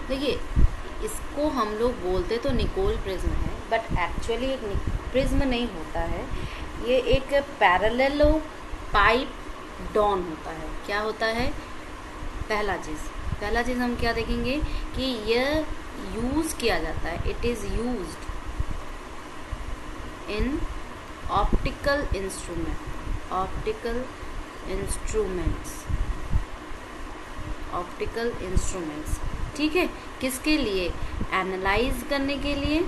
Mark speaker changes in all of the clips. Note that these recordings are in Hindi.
Speaker 1: देखिए, इसको हम लोग बोलते तो निकोल प्रिज्म है, बट एक्चुअली एक प्रिज्म नहीं होता है, ये एक पैरेललो पाइप डॉन होता है। क्या होता है? पहला चीज़ हम क्या देखेंगे कि यह यूज़ किया जाता है, it is used in optical instruments, ठीक है। किसके लिए? एनालाइज करने के लिए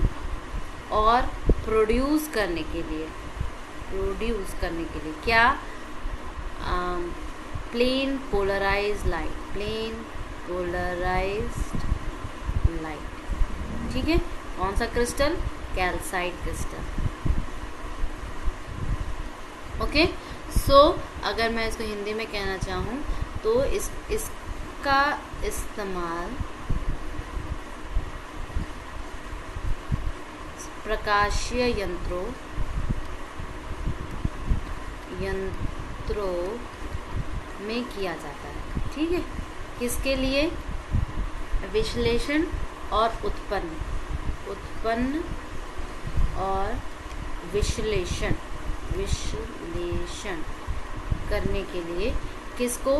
Speaker 1: और प्रोड्यूस करने के लिए। क्या? प्लेन पोलराइज्ड लाइट, ठीक है। कौन सा क्रिस्टल? Calcite crystal. ओके, सो अगर मैं इसको हिंदी में कहना चाहूँ तो इसका इस्तेमाल प्रकाशीय यंत्रों में किया जाता है, ठीक है। किसके लिए? विश्लेषण और उत्पन्न और विश्लेषण करने के लिए। किसको?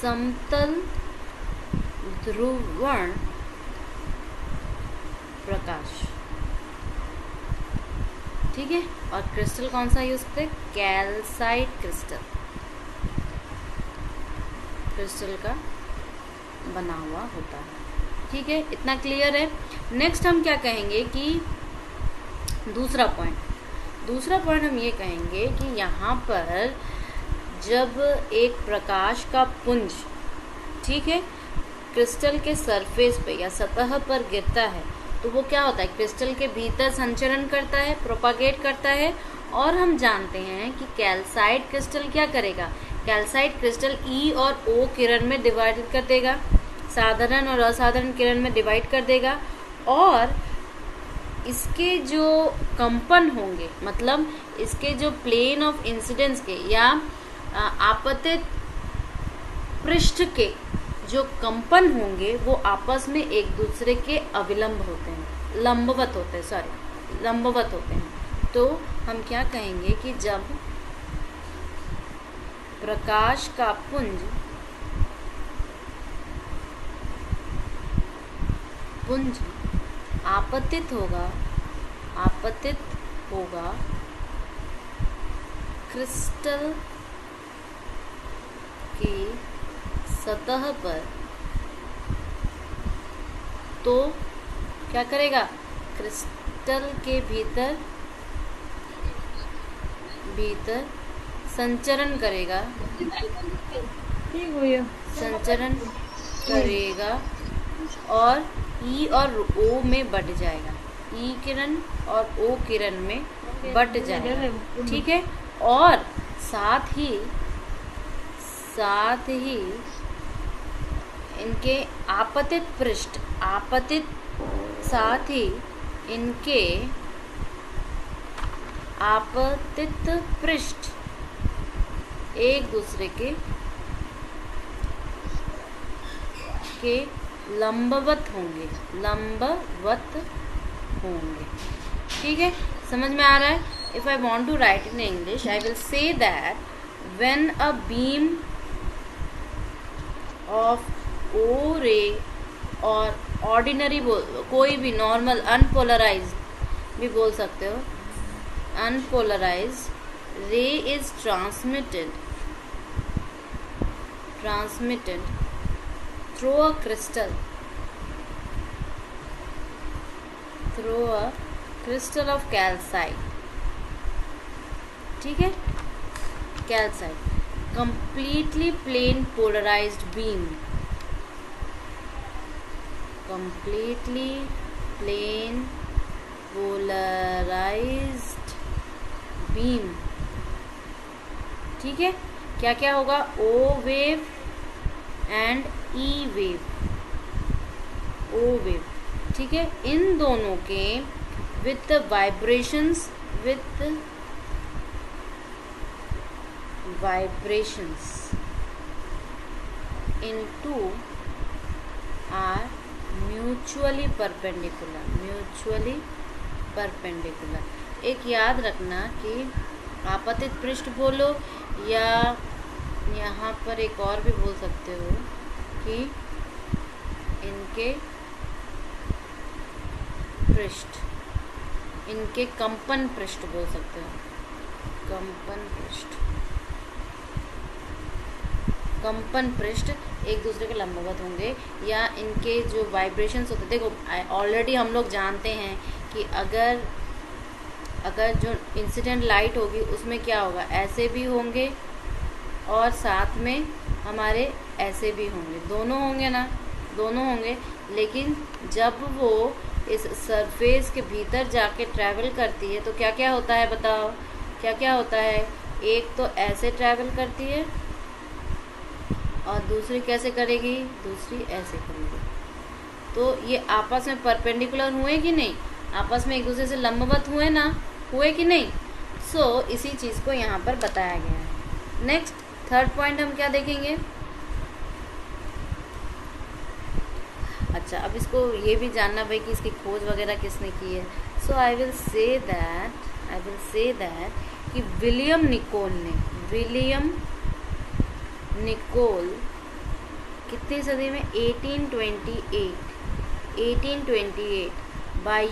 Speaker 1: समतल ध्रुवण प्रकाश, ठीक है। और क्रिस्टल कौन सा यूज करते हैं? कैल्साइट क्रिस्टल का बना हुआ होता है, ठीक है। इतना क्लियर है। नेक्स्ट हम क्या कहेंगे कि दूसरा पॉइंट हम ये कहेंगे कि यहाँ पर जब एक प्रकाश का पुंज, ठीक है, क्रिस्टल के सरफेस पे या सतह पर गिरता है तो वो क्या होता है? क्रिस्टल के भीतर संचरण करता है, प्रोपागेट करता है। और हम जानते हैं कि कैल्साइट क्रिस्टल क्या करेगा? कैल्साइट क्रिस्टल ई और ओ किरण में डिवाइड कर देगा, साधारण और असाधारण किरण में डिवाइड कर देगा। और इसके जो कंपन होंगे, मतलब इसके जो प्लेन ऑफ इंसिडेंस के या आपतित पृष्ठ के जो कंपन होंगे वो आपस में एक दूसरे के लंबवत होते हैं। तो हम क्या कहेंगे कि जब प्रकाश का पुंज आपतित होगा क्रिस्टल की सतह पर, तो क्या करेगा? क्रिस्टल के भीतर संचरण करेगा और ई और ओ में बट जाएगा, ई किरण और ओ किरण में बट जाएगा, ठीक है। और साथ ही इनके आपतित पृष्ठ एक दूसरे के लंबवत होंगे, ठीक है। समझ में आ रहा है? If I want to write in English, I will say that when a beam of O ray और ordinary कोई भी नॉर्मल अनपोलराइज्ड भी बोल सकते हो, अनपोलराइज्ड रे is transmitted through a crystal of calcite, ठीक है। Calcite completely plain polarized beam, ठीक है। क्या क्या होगा? O wave and E wave, ठीक है। इन दोनों के with vibrations into are mutually perpendicular, mutually perpendicular. एक याद रखना कि आपतित पृष्ठ बोलो या यहाँ पर एक और भी बोल सकते हो कि इनके पृष्ठ, इनके कंपन पृष्ठ बोल सकते हो, कंपन पृष्ठ, कंपन पृष्ठ एक दूसरे के लंबवत होंगे या इनके जो वाइब्रेशंस होते हैं। देखो ऑलरेडी हम लोग जानते हैं कि अगर जो इंसिडेंट लाइट होगी उसमें क्या होगा, ऐसे भी होंगे और साथ में हमारे ऐसे भी होंगे, दोनों होंगे ना, दोनों होंगे। लेकिन जब वो इस सरफेस के भीतर जाके ट्रैवल करती है तो क्या क्या होता है बताओ, क्या क्या होता है। एक तो ऐसे ट्रैवल करती है और दूसरी कैसे करेगी, दूसरी ऐसे करेगी। तो ये आपस में परपेंडिकुलर हुए कि नहीं, आपस में एक दूसरे से लंबवत हुए ना, हुए कि नहीं। सो इसी चीज़ को यहाँ पर बताया गया है। नेक्स्ट थर्ड पॉइंट हम क्या देखेंगे। अच्छा, अब इसको ये भी जानना भाई कि इसकी खोज वगैरह किसने की है। सो आई विल से दैट कि विलियम निकोल कितनी सदी में, 1828 bye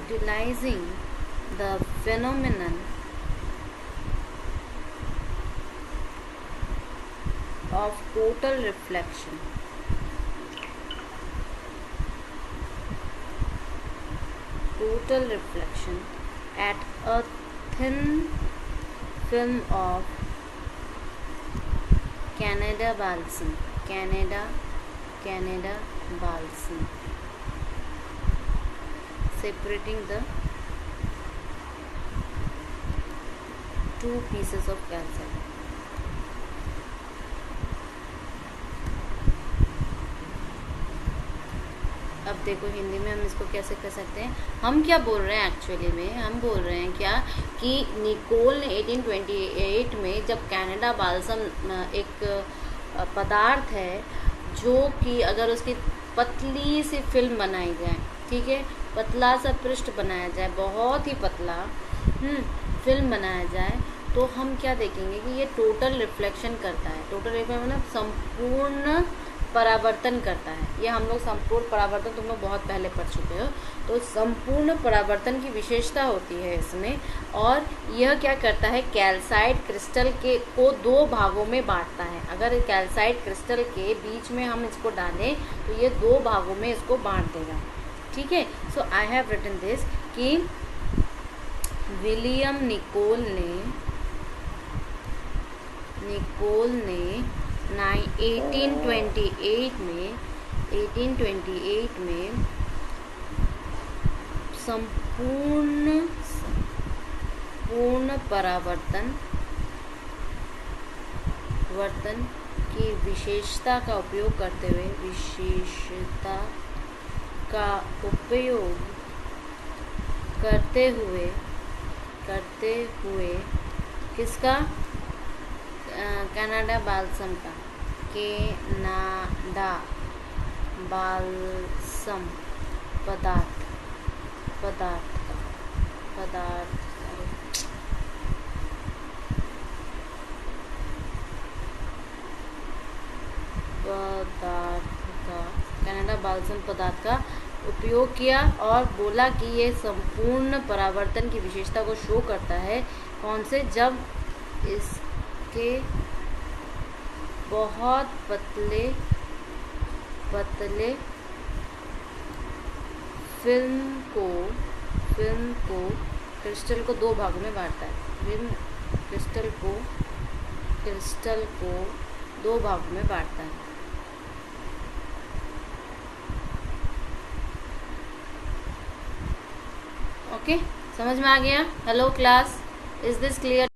Speaker 1: utilizing the phenomenon of total reflection at a thin film of Canada balsam, separating the two pieces of calcite. अब देखो हिंदी में हम इसको कैसे कर सकते हैं। हम क्या बोल रहे हैं एक्चुअली में, हम बोल रहे हैं क्या कि निकोल ने 1828 में, जब कनाडा बाल्सम एक पदार्थ है जो कि अगर उसकी पतली सी फिल्म बनाई जाए, ठीक है, पतला सा पृष्ठ बनाया जाए, बहुत ही पतला फिल्म बनाया जाए, तो हम क्या देखेंगे कि ये टोटल रिफ्लेक्शन करता है। टोटल रिफ्लेक्शन मतलब संपूर्ण परावर्तन करता है। ये हम लोग संपूर्ण परावर्तन तुम लोग बहुत पहले पढ़ चुके हो। तो संपूर्ण परावर्तन की विशेषता होती है इसमें, और यह क्या करता है, कैल्साइट क्रिस्टल को दो भागों में बांटता है। अगर कैल्साइट क्रिस्टल के बीच में हम इसको डालें तो ये दो भागों में इसको बांट देगा, ठीक है। सो आई हैव रिटन दिस कि विलियम निकोल ने 1828 में पूर्ण परावर्तन की विशेषता का उपयोग करते हुए किसका, कनाडा बाल्सम का, कनाडा बाल्सम पदार्थ कनाडा बाल्सम पदार्थ का उपयोग किया और बोला कि ये संपूर्ण परावर्तन की विशेषता को शो करता है। कौन से, जब इसके बहुत पतले फिल्म को क्रिस्टल को दो भागों में बांटता है। क्रिस्टल को दो भागों में बांटता है। ओके, समझ में आ गया। Hello class, is this clear?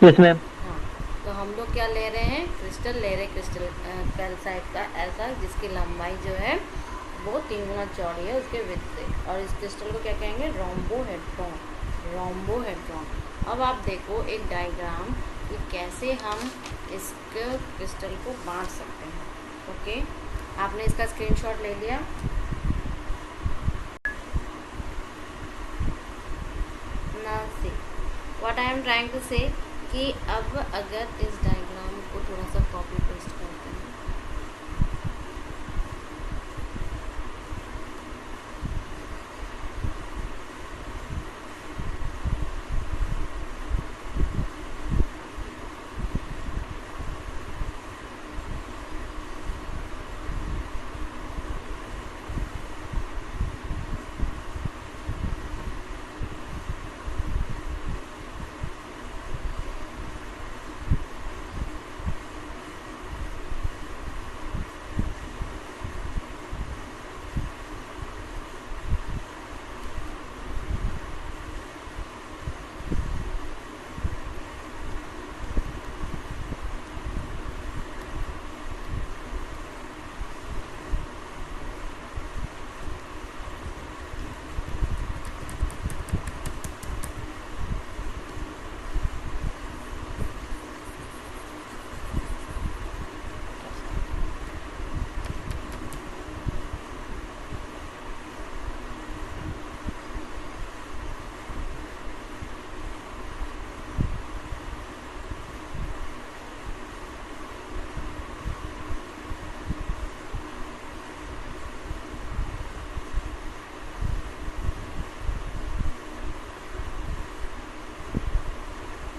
Speaker 2: Yes ma'am.
Speaker 1: हाँ, तो हम लोग क्या ले रहे हैं, क्रिस्टल ले रहे हैं, क्रिस्टल कैल्साइट का ऐसा जिसकी लंबाई जो है वो 3 गुना चौड़ी है उसके विड्थ से, और इस क्रिस्टल को क्या कहेंगे, रोम्बोहेड्रॉन। अब आप देखो एक डायग्राम, कि कैसे हम इस क्रिस्टल को बांट सकते हैं। ओके, आपने इसका स्क्रीनशॉट ले लिया। ना से what I am trying to say कि अब अगर इस डायग्राम को थोड़ा सा कॉपी पेस्ट करते हैं,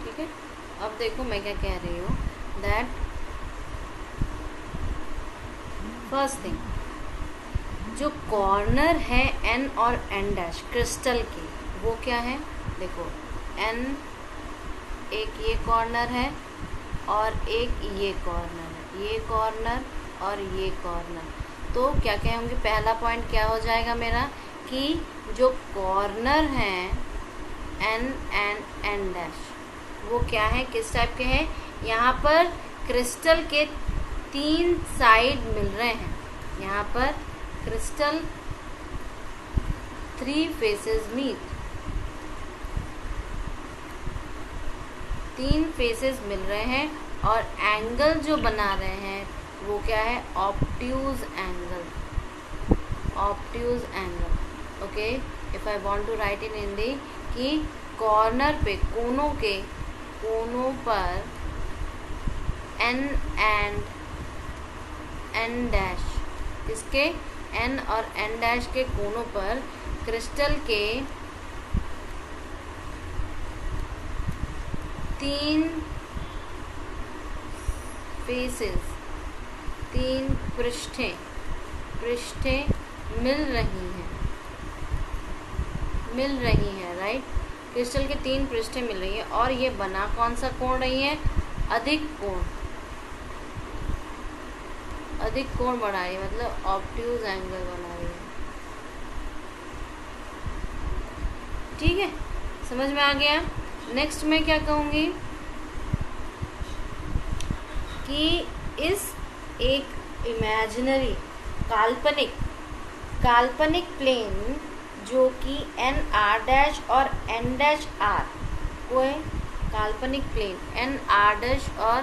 Speaker 1: ठीक है। अब देखो मैं क्या कह रही हूँ, दैट फर्स्ट थिंग, जो कॉर्नर है एन और एन डैश क्रिस्टल के, वो क्या है? देखो एन, एक ये कॉर्नर है और एक ये कॉर्नर है, ये कॉर्नर और ये कॉर्नर। तो क्या कहेंगे, पहला पॉइंट क्या हो जाएगा मेरा कि जो कॉर्नर है एन एंड एन डैश, वो क्या है, किस टाइप के हैं? यहाँ पर क्रिस्टल के 3 साइड मिल रहे हैं। यहाँ पर क्रिस्टल 3 फेसेस मीट, 3 फेसेस मिल रहे हैं और एंगल जो बना रहे हैं वो क्या है? Obtuse angle, obtuse angle. Okay, if I want to write in Hindi कि कॉर्नर पे, कोनों पर एन एंड एन डैश, इसके एन और एन डैश के कोनों पर क्रिस्टल के 3 फेसेस, 3 पृष्ठें मिल रही हैं, राइट? क्रिस्टल के 3 पृष्ठें मिल रही है और ये बना कौन सा कोण रही है? अधिक कोण बना रही है, मतलब ऑब्ट्यूज एंगल बना रही है। ठीक है, समझ में आ गया? नेक्स्ट मैं क्या कहूँगी कि इस एक इमेजिनरी काल्पनिक प्लेन जो कि एन आर डैश और एन डैश आर को है, काल्पनिक प्लेन एन आर डैश और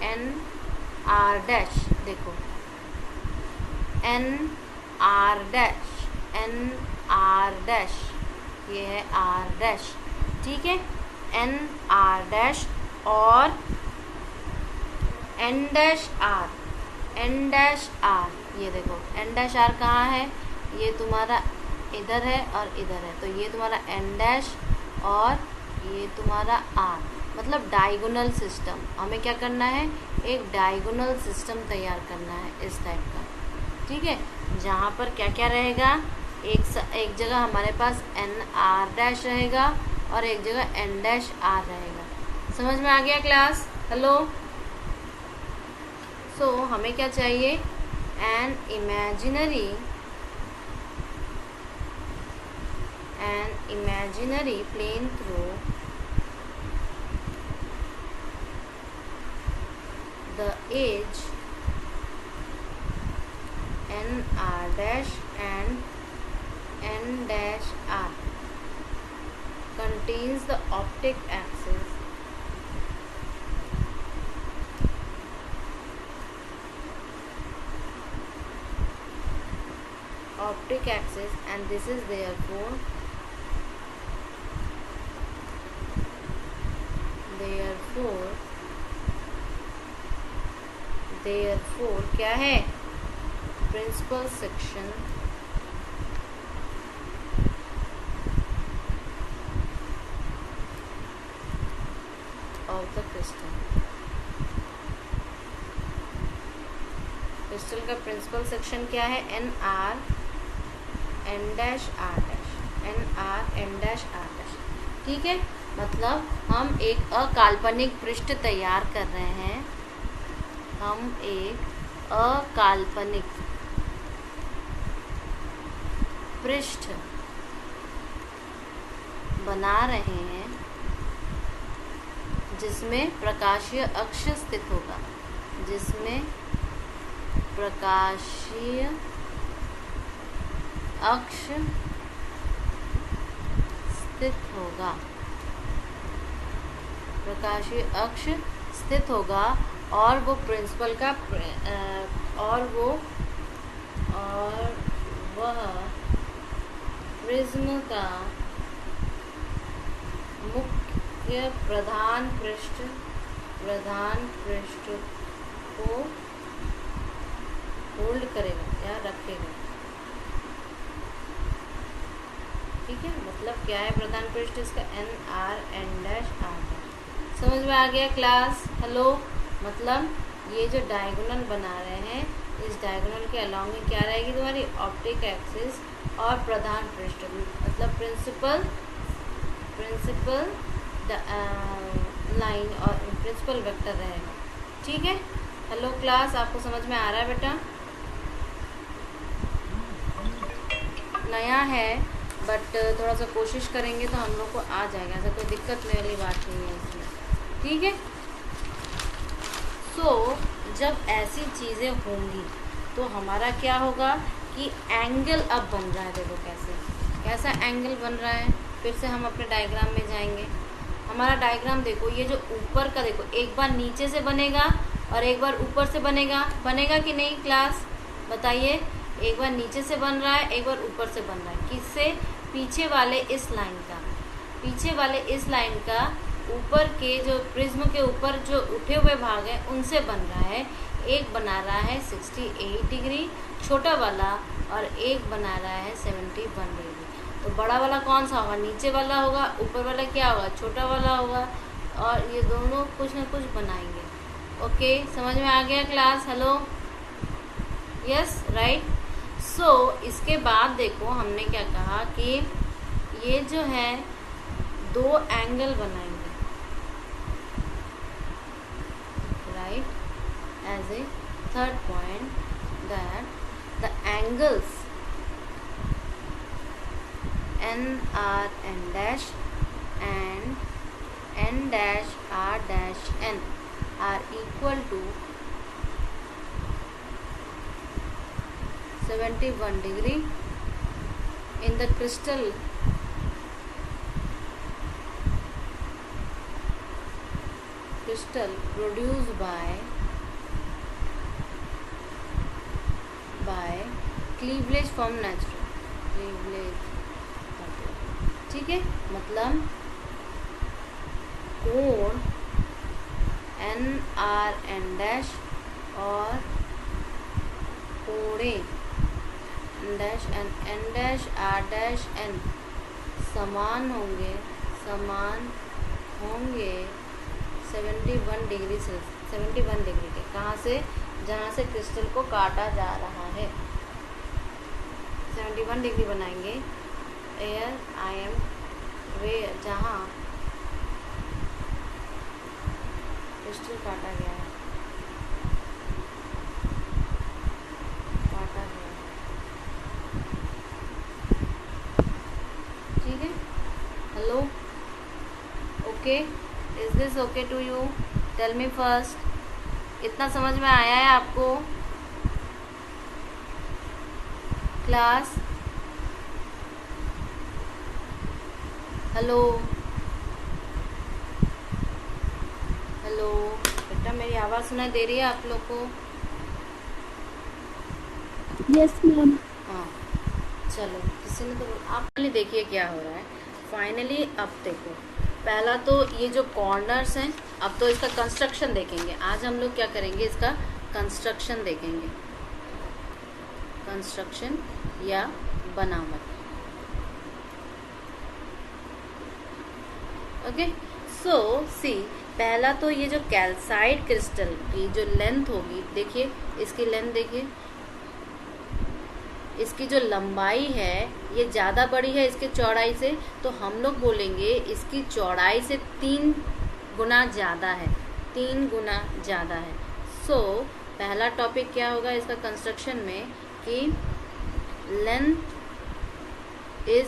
Speaker 1: एन आर डैश, देखो एन आर डैश, ये है आर डैश, ठीक है, एन आर डैश और एन डैश आर, ये देखो एन डैश आर कहाँ है? ये तुम्हारा इधर है और इधर है, तो ये तुम्हारा एन डैश और ये तुम्हारा आर, मतलब डायगोनल सिस्टम। हमें क्या करना है? एक डायगोनल सिस्टम तैयार करना है इस टाइप का, ठीक है, जहाँ पर क्या क्या रहेगा? एक जगह हमारे पास एन आर डैश रहेगा और एक जगह एन डैश आर रहेगा। समझ में आ गया क्लास? हेलो? सो हमें क्या चाहिए? An imaginary plane through the edge n r dash and n dash r contains the optic axis optic axis, and this is therefore क्या है, principal section of the crystal. Crystal का प्रिंसिपल सेक्शन क्या है, N R N dash R dash, N R N dash R dash. ठीक है, मतलब हम एक अकाल्पनिक पृष्ठ तैयार कर रहे हैं, हम एक अकाल्पनिक पृष्ठ बना रहे हैं जिसमें प्रकाशीय अक्ष स्थित होगा, जिसमें प्रकाशीय अक्ष स्थित होगा, प्रकाशीय अक्ष स्थित होगा, और वो प्रिंसिपल का और वह प्रिज्म का मुख्य प्रधान पृष्ठ को होल्ड करेगा या रखेगा। ठीक है, मतलब क्या है प्रधान पृष्ठ इसका, N R N dash R dash. समझ में आ गया क्लास? हेलो, मतलब ये जो डायगोनल बना रहे हैं, इस डायगोनल के अलॉन्ग में क्या रहेगी तुम्हारी, ऑप्टिक एक्सिस और प्रधान पृष्ठ, मतलब प्रिंसिपल लाइन और प्रिंसिपल वेक्टर रहेगा। ठीक है, हेलो क्लास, आपको समझ में आ रहा है बेटा? नया है बट थोड़ा सा कोशिश करेंगे तो हम लोग को आ जाएगा, ऐसा कोई दिक्कत वाली बात नहीं है इसमें। ठीक है, तो जब ऐसी चीज़ें होंगी तो हमारा क्या होगा कि एंगल अब बन रहा है। देखो कैसा एंगल बन रहा है। फिर से हम अपने डायग्राम में जाएंगे। हमारा डायग्राम देखो, ये जो ऊपर का देखो, एक बार नीचे से बनेगा और एक बार ऊपर से बनेगा कि नहीं क्लास, बताइए? एक बार नीचे से बन रहा है, एक बार ऊपर से बन रहा है। किससे? पीछे वाले इस लाइन का ऊपर के जो प्रिज्म के ऊपर जो उठे हुए भाग हैं उनसे बन रहा है। एक बना रहा है 68 डिग्री छोटा वाला, और एक बना रहा है 71 डिग्री। तो बड़ा वाला कौन सा होगा? नीचे वाला होगा। ऊपर वाला क्या होगा? छोटा वाला होगा। और ये दोनों कुछ ना कुछ बनाएंगे। ओके, समझ में आ गया class? Hello, yes, right. So इसके बाद देखो हमने क्या कहा कि ये जो है दो एंगल बनाएंगे, right, as a third point, that the angles NR N' and N'(R') are equal to 71 degree in the crystal produced by cleavage from natural cleavage। ठीक है, मतलब कोण NR N' और कोणे N'(R') समान होंगे 71 डिग्री से 71 डिग्री के। कहाँ से? जहाँ से क्रिस्टल को काटा जा रहा है। 71 डिग्री बनाएंगे एयर आई एम वेयर, जहाँ क्रिस्टल काटा गया है, ठीक है। Hello, okay, is this okay to you? Tell me first, इतना समझ में आया है आपको क्लास? हेलो, हेलो बेटा, मेरी आवाज़ सुनाई दे रही है आप लोग को?
Speaker 3: Yes ma'am.
Speaker 1: हाँ, चलो किसी ने तो आप पहले देखिए क्या हो रहा है फाइनली। अब देखो पहला तो ये जो कॉर्नर्स हैं, अब तो इसका कंस्ट्रक्शन देखेंगे। आज हम लोग क्या करेंगे, इसका कंस्ट्रक्शन देखेंगे, कंस्ट्रक्शन या बनावट। ओके सो सी, पहला तो ये जो कैल्साइट क्रिस्टल की जो लेंथ होगी, देखिए इसकी लेंथ देखिए, इसकी जो लंबाई है ये ज़्यादा बड़ी है इसके चौड़ाई से, तो हम लोग बोलेंगे इसकी चौड़ाई से 3 गुना ज़्यादा है, 3 गुना ज़्यादा है। सो पहला टॉपिक क्या होगा इसका कंस्ट्रक्शन में कि length is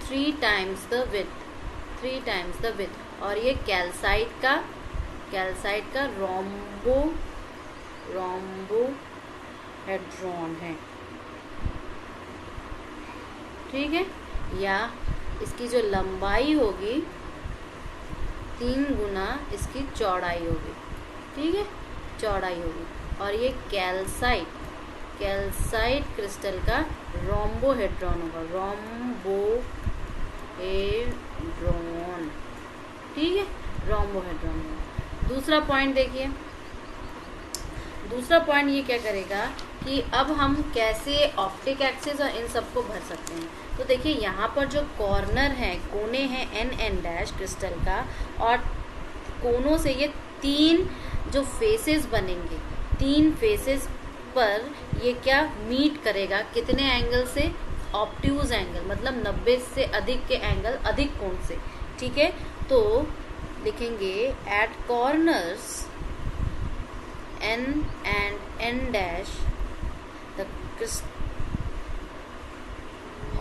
Speaker 1: 3 times the width, 3 times the width. और ये कैल्साइट का रोम्बोहेड्रॉन है, ठीक है। या इसकी जो लंबाई होगी 3 गुना इसकी चौड़ाई होगी, ठीक है, चौड़ाई होगी। और ये कैल्साइट क्रिस्टल का रोम्बोहेड्रॉन होगा, रोम्बोहेड्रॉन, ठीक है, रोम्बोहेड्रॉन होगा। दूसरा पॉइंट देखिए, दूसरा पॉइंट ये क्या करेगा कि अब हम कैसे ऑप्टिक एक्सिस और इन सबको भर सकते हैं। तो देखिए यहाँ पर जो कॉर्नर है, कोने हैं एन डैश क्रिस्टल का, और कोनों से ये 3 जो फेसेस बनेंगे, 3 फेसेस पर ये क्या मीट करेगा, कितने एंगल से, ऑब्ट्यूज एंगल, मतलब 90 से अधिक के एंगल, अधिक कोण से, ठीक है। तो लिखेंगे at corners N and N dash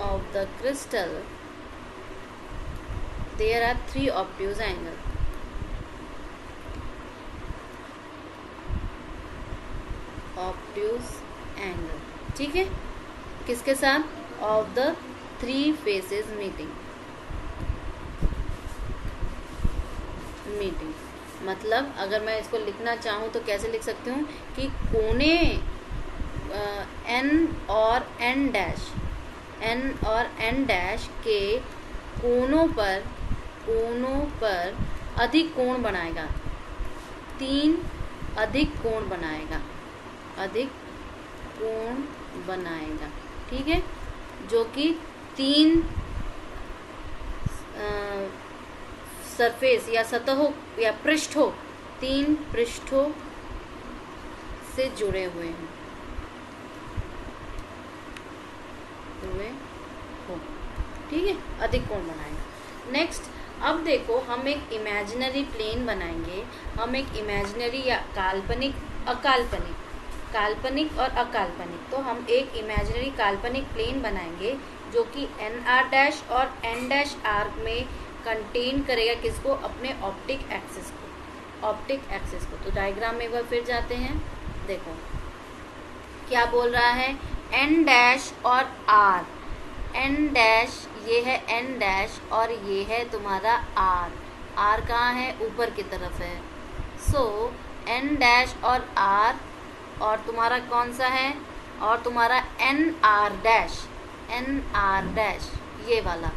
Speaker 1: of the crystal there are 3 obtuse angle, ठीक है, किसके साथ, of the 3 faces meeting, मतलब अगर मैं इसको लिखना चाहूँ तो कैसे लिख सकती हूँ कि कोने N और N डैश के कोनों पर अधिक कोण बनाएगा, 3 अधिक कोण बनाएगा, ठीक है, जो कि 3 सरफेस या सतहों या पृष्ठों, 3 पृष्ठों से जुड़े हुए हो, ठीक है, अधिक कोण बनाएगा। नेक्स्ट अब देखो हम एक इमेजिनरी प्लेन बनाएंगे, हम एक इमेजिनरी या काल्पनिक और अकाल्पनिक, तो हम एक इमेजिनरी काल्पनिक प्लेन बनाएंगे जो कि NR डैश और N डैश आर्क में कंटेन करेगा किसको, अपने ऑप्टिक एक्सिस को। तो डायग्राम में एक बार फिर जाते हैं, देखो क्या बोल रहा है, N डैश और R, N डैश ये है N डैश और ये है तुम्हारा R कहाँ है, ऊपर की तरफ है। सो N डैश और R और तुम्हारा कौन सा है, और तुम्हारा NR डैश ये वाला,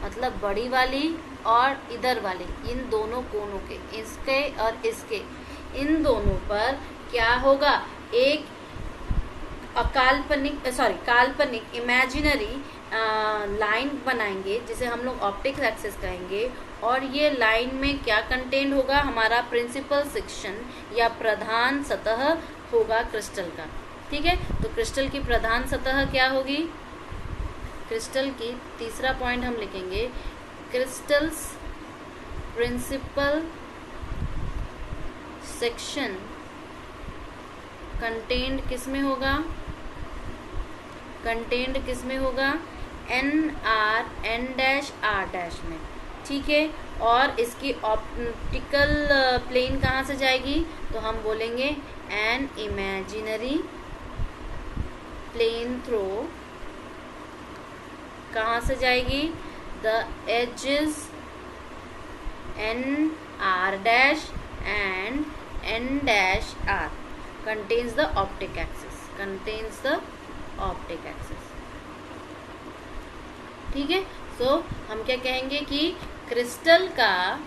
Speaker 1: मतलब बड़ी वाली और इधर वाली, इन दोनों कोनों के, इसके और इसके, इन दोनों पर क्या होगा, एक काल्पनिक इमेजिनरी लाइन बनाएंगे जिसे हम लोग ऑप्टिक एक्सिस कहेंगे। और ये लाइन में क्या कंटेंट होगा, हमारा प्रिंसिपल सेक्शन या प्रधान सतह होगा क्रिस्टल का, ठीक है। तो क्रिस्टल की प्रधान सतह क्या होगी, क्रिस्टल की, तीसरा पॉइंट हम लिखेंगे, क्रिस्टल्स प्रिंसिपल सेक्शन कंटेंट किस में होगा, N डैश R डैश में, ठीक है। और इसकी ऑप्टिकल प्लेन कहाँ से जाएगी, तो हम बोलेंगे एन इमेजिनरी प्लेन थ्रो, कहाँ से जाएगी, the edges NR dash and N dash R contains the optic axis, ठीक है। सो हम क्या कहेंगे कि क्रिस्टल का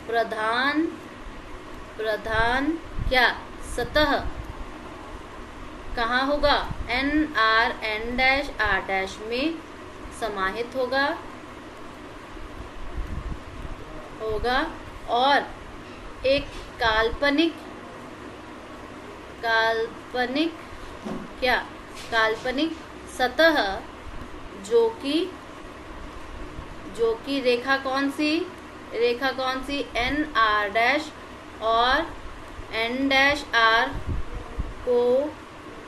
Speaker 1: प्रधान क्या सतह कहाँ होगा, N में समाहित होगा और एक काल्पनिक सतह जो कि रेखा कौन सी NR' और N'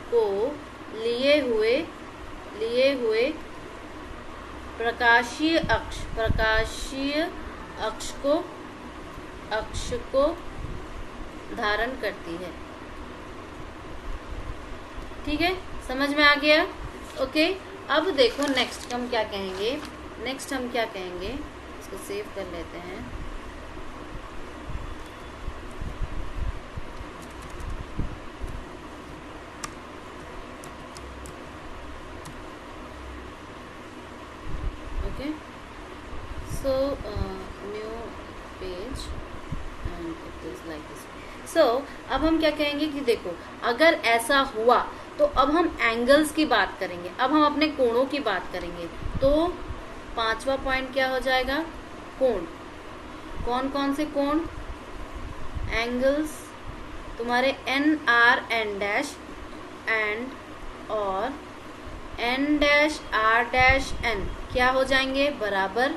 Speaker 1: को लिए हुए प्रकाशीय अक्ष को धारण करती है। ठीक है, समझ में आ गया? ओके, अब देखो नेक्स्ट हम क्या कहेंगे। इसको सेव कर लेते हैं। Okay, so new page and it is like this. So अब हम क्या कहेंगे कि देखो, अगर ऐसा हुआ तो अब हम एंगल्स की बात करेंगे, अब हम अपने कोणों की बात करेंगे। तो 5वां पॉइंट क्या हो जाएगा, कोण। कौन से कोण, एंगल्स तुम्हारे NR N' एंड और N', क्या हो जाएंगे, बराबर।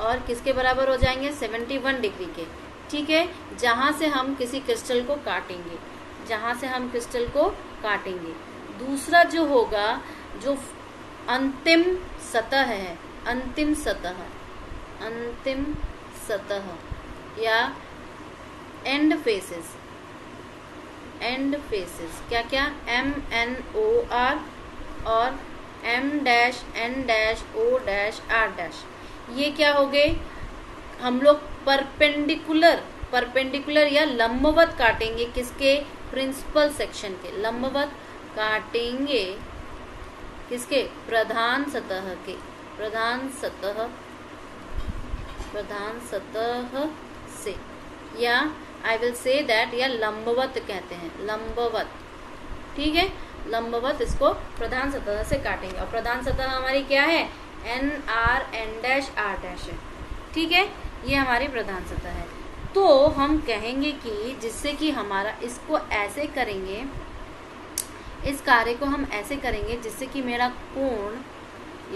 Speaker 1: और किसके बराबर हो जाएंगे, 71 डिग्री के। ठीक है, जहां से हम किसी क्रिस्टल को काटेंगे। दूसरा जो होगा, जो अंतिम सतह या एंड फेसेस क्या MNOR और M', N', O', R', ये क्या हो गए, हम लोग परपेंडिकुलर या लंबवत काटेंगे किसके, प्रिंसिपल सेक्शन के। लंबवत काटेंगे किसके, प्रधान सतह से, या आई विल से दैट, या लंबवत कहते हैं, लंबवत। ठीक है, लंबवत इसको प्रधान सतह से काटेंगे। और प्रधान सतह हमारी क्या है, NR N' R' है। ठीक है, ये हमारी प्रधान सतह है। तो हम कहेंगे कि जिससे कि हमारा इसको ऐसे करेंगे, इस कार्य को हम ऐसे करेंगे जिससे कि मेरा कोण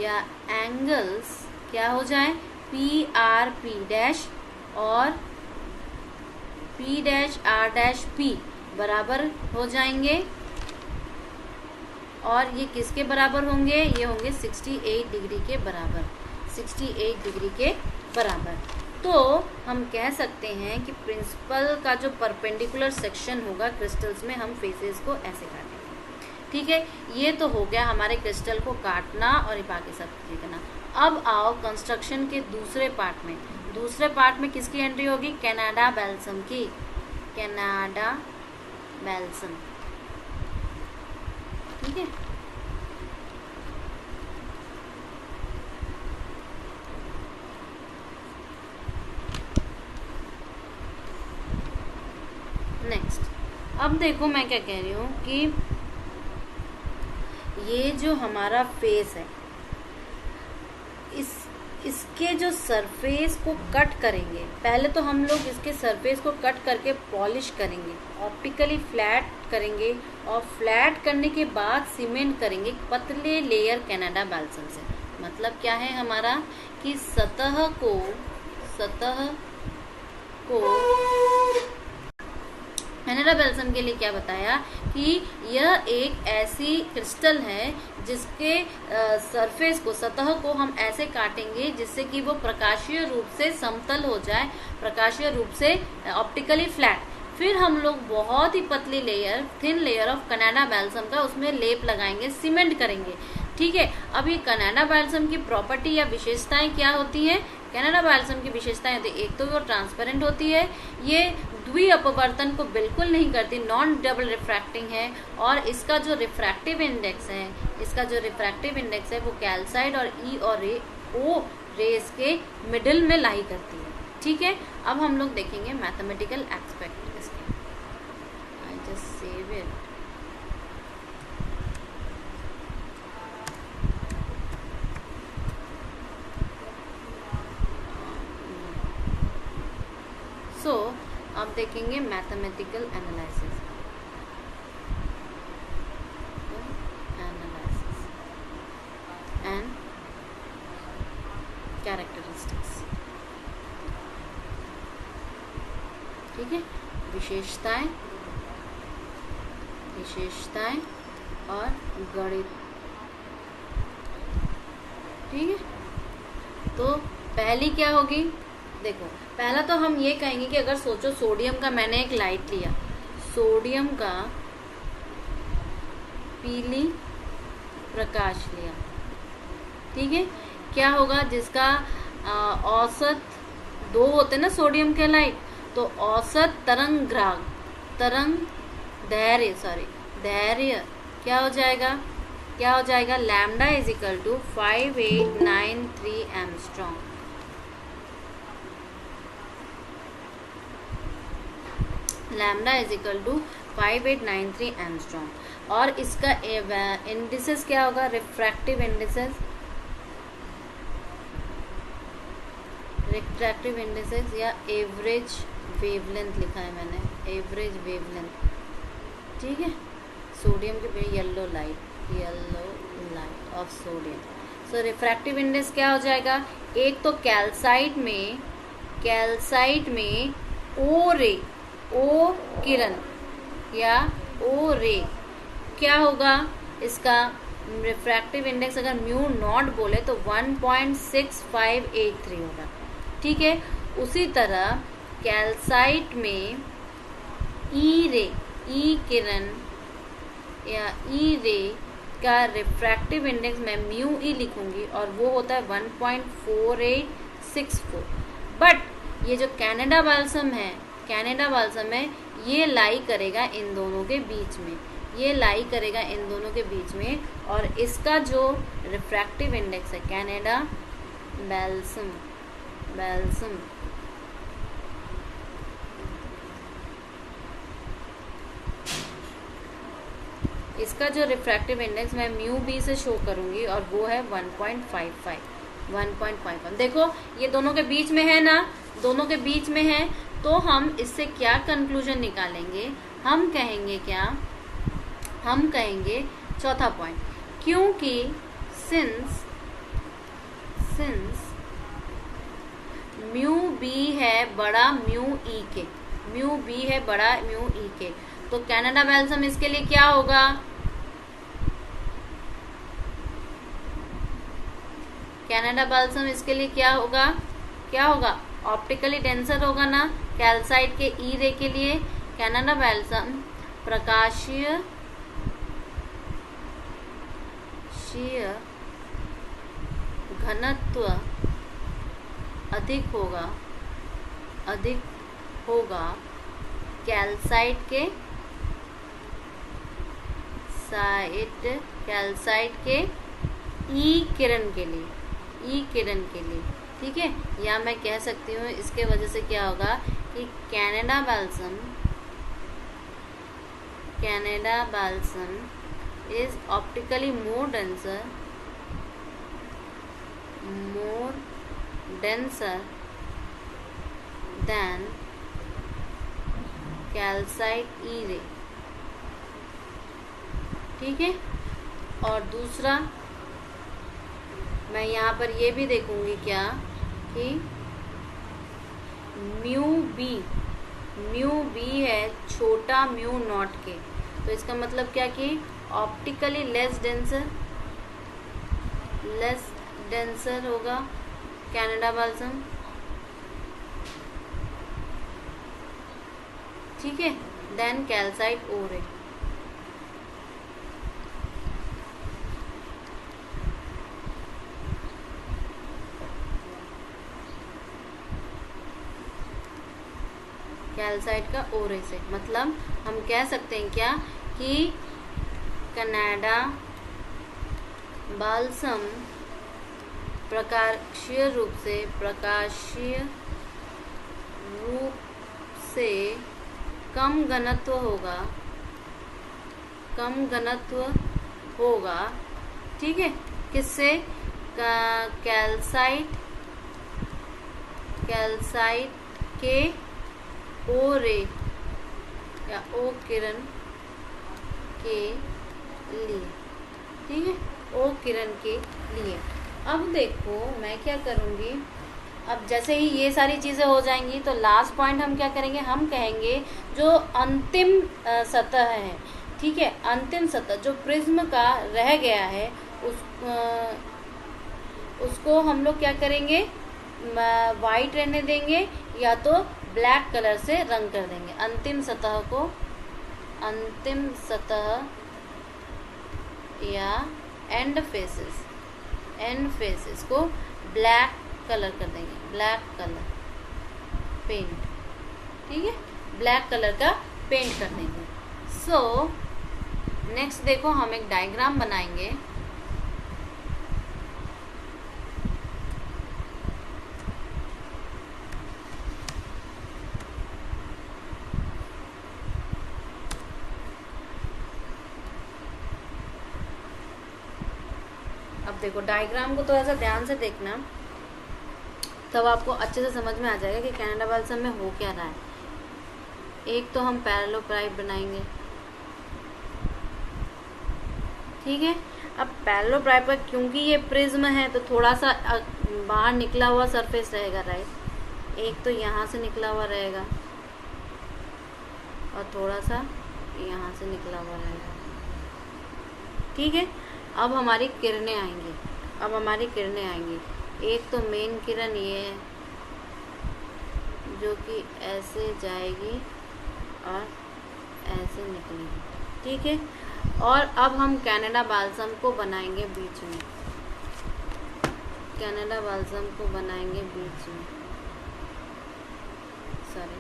Speaker 1: या एंगल्स क्या हो जाए, PR P' और P' P बराबर हो जाएंगे। और ये किसके बराबर होंगे, ये होंगे 68 डिग्री के बराबर। तो हम कह सकते हैं कि प्रिंसिपल का जो परपेंडिकुलर सेक्शन होगा क्रिस्टल्स में, हम फेसेस को ऐसे काटेंगे। ठीक है, ये तो हो गया हमारे क्रिस्टल को काटना और बाकी सब देखना। अब आओ कंस्ट्रक्शन के दूसरे पार्ट में किसकी एंट्री होगी, कनाडा बैल्सम की। ठीक है, नेक्स्ट अब देखो मैं क्या कह रही हूँ कि ये जो हमारा फेस है, इसके जो सरफेस को कट करेंगे, पहले तो हम लोग इसके सरफेस को कट करके पॉलिश करेंगे, ऑप्टिकली फ्लैट करेंगे, और फ्लैट करने के बाद सीमेंट करेंगे पतले लेयर कनाडा बैल्सम से। मतलब क्या है हमारा कि सतह को कनाडा बैल्सम के लिए क्या बताया कि यह एक ऐसी क्रिस्टल है जिसके सरफेस को, सतह को हम ऐसे काटेंगे जिससे कि वो प्रकाशीय रूप से समतल हो जाए, प्रकाशीय रूप से ऑप्टिकली फ्लैट। फिर हम लोग बहुत ही पतली layer, thin layer of Canada balsam का उसमें लेप लगाएंगे, सीमेंट करेंगे। ठीक है, अब ये कनाडा बैल्सम की प्रॉपर्टी या विशेषताएं क्या होती हैं, कनाडा बैल्सम की विशेषताएं होती है, एक तो वो ट्रांसपेरेंट होती है, ये द्वि अपवर्तन को बिल्कुल नहीं करती, नॉन डबल रिफ्रैक्टिंग है, और इसका जो रिफ्रैक्टिव इंडेक्स है वो कैल्साइट और ई और ओ रेस के मिडिल में लाई करती है। ठीक है, अब हम लोग देखेंगे मैथमेटिकल एस्पेक्ट इसके। I just save it. So अब देखेंगे मैथमेटिकल एनालिसिस एंड कैरेक्टरिस्टिक्स। ठीक है, विशेषताएं और गणित। ठीक है, तो पहली क्या होगी, देखो पहला तो हम ये कहेंगे कि अगर सोचो सोडियम का मैंने एक लाइट लिया, सोडियम का पीली प्रकाश लिया। ठीक है, क्या होगा, जिसका औसत 2 होते ना सोडियम के लाइट, तो औसत तरंग दैर्घ्य क्या हो जाएगा lambda is equal to 5893 angstrom. Lambda is equal to 5893 angstrom. और इसका इंडिसेस क्या होगा, रिफ्रैक्टिव इंडिसेस या एवरेज वेवलेंथ लिखा है मैंने, एवरेज वेवलेंथ। ठीक है, सोडियम के yellow light of sodium. So refractive index क्या हो जाएगा, एक तो कैल्साइट में ओ किरण या ओ रे क्या होगा, इसका रिफ्रैक्टिव इंडेक्स अगर म्यू नॉट बोले तो 1.6583 होगा। ठीक है, उसी तरह कैल्साइट में ई किरण या ई रे का रिफ्रैक्टिव इंडेक्स मैं म्यू ई लिखूंगी और वो होता है 1.4864। बट ये जो कैनेडा बाल्सम है ये लाई करेगा इन दोनों के बीच में, और इसका जो रिफ्रैक्टिव इंडेक्स है कैनेडा बाल्सम इसका जो रिफ्रैक्टिव इंडेक्स मैं म्यू बी से शो करूंगी और वो है 1.51। देखो ये दोनों के बीच में है, तो हम इससे क्या कंक्लूजन निकालेंगे, हम कहेंगे चौथा पॉइंट, क्योंकि सिंस म्यू बी है बड़ा म्यू ई के, तो कैनेडा बाल्सम इसके लिए क्या होगा, क्या होगा ऑप्टिकली डेंसर होगा ना कैल्साइट के ई रे के लिए। कैनेडा बाल्सम प्रकाशीय घनत्व अधिक होगा कैल्साइट के ई किरण के लिए। ठीक है, या मैं कह सकती हूँ इसके वजह से क्या होगा कि Canada balsam is optically more denser than calcite E ray। ठीक है, और दूसरा मैं यहाँ पर ये भी देखूंगी क्या कि म्यू बी है छोटा म्यू नॉट के, तो इसका मतलब क्या कि ऑप्टिकली लेस डेंसर होगा कैनेडा बाल्सम। ठीक है, देन कैल्साइट ओ रे। कैल्साइट का ओ रे से। मतलब हम कह सकते हैं क्या कि कनाडा बाल्सम प्रकाशीय रूप से कम घनत्व होगा, ठीक है, किससे? कैल्साइट के ओ रे या ओ किरण के लिए, ठीक है, ओ किरण के लिए। अब देखो मैं क्या करूँगी, अब जैसे ही ये सारी चीज़ें हो जाएंगी तो लास्ट पॉइंट हम क्या करेंगे, हम कहेंगे जो अंतिम सतह है, ठीक है, अंतिम सतह जो प्रिज्म का रह गया है उसको हम लोग क्या करेंगे, वाइट रहने देंगे या तो ब्लैक कलर से रंग कर देंगे। अंतिम सतह या एंड फेसेस को ब्लैक कलर कर देंगे, ब्लैक कलर पेंट, ठीक है, ब्लैक कलर का पेंट कर देंगे। सो नेक्स्ट देखो हम एक डायग्राम बनाएंगे। अब देखो डायग्राम को तो ऐसा ध्यान से देखना, तब आपको अच्छे से समझ में आ जाएगा कि कनाडा बाल्सम में हो क्या रहा है। एक तो हम पैरेललोपाइप बनाएंगे, ठीक है। अब पैरेललोपाइप पर क्योंकि ये प्रिज्म है तो थोड़ा सा बाहर निकला हुआ सरफेस रहेगा, राइट। एक तो यहाँ से निकला हुआ रहेगा और थोड़ा सा यहाँ से निकला हुआ रहेगा, ठीक है। अब हमारी किरणें आएंगी। एक तो मेन किरण ये है जो कि ऐसे जाएगी और ऐसे निकलेगी, ठीक है। और अब हम कनाडा बाल्सम को बनाएंगे बीच में, सॉरी,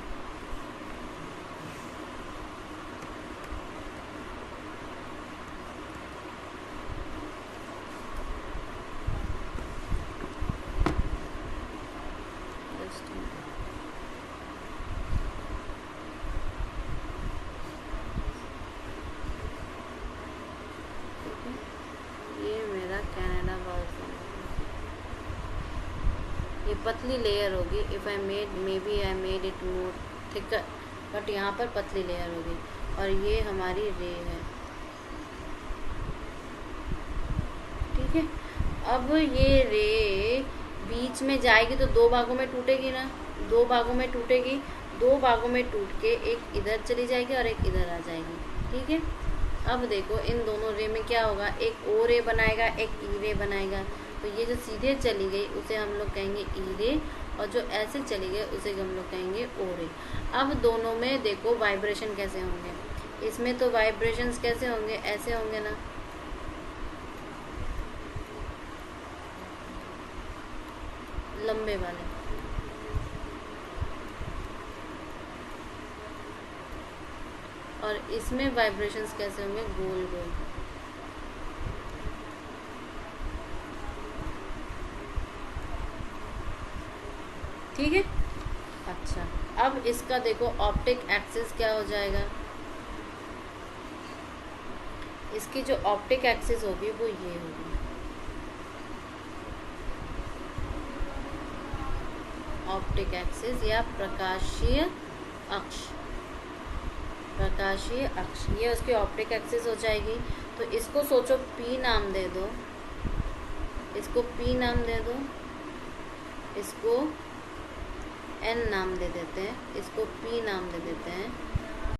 Speaker 1: कनाडा बाल्सम ये पतली लेयर होगी। If I made it more thicker, but यहाँ पर पतली लेयर होगी और ये हमारी रे है, ठीक है। अब ये रे बीच में जाएगी तो दो भागों में टूटेगी ना, दो भागों में टूट के एक इधर चली जाएगी और एक इधर आ जाएगी, ठीक है। अब देखो इन दोनों रे में क्या होगा, एक ओ रे बनाएगा, एक ई रे बनाएगा। तो ये जो सीधे चली गई उसे हम लोग कहेंगे ई रे, और जो ऐसे चली गई उसे हम लोग कहेंगे ओ रे। अब दोनों में देखो वाइब्रेशन कैसे होंगे, इसमें तो वाइब्रेशंस कैसे होंगे, ऐसे होंगे ना, लंबे वाले, और इसमें वाइब्रेशंस कैसे होंगे, गोल गोल, ठीक है। अच्छा अब इसका देखो ऑप्टिक एक्सिस क्या हो जाएगा, इसकी जो ऑप्टिक एक्सिस होगी वो ये होगी, ऑप्टिक एक्सिस या प्रकाशीय अक्ष, ये उसकी ऑप्टिक एक्सिस हो जाएगी। तो इसको सोचो P नाम दे दो, इसको P नाम दे दो, इसको N नाम दे देते हैं, इसको P नाम दे देते हैं,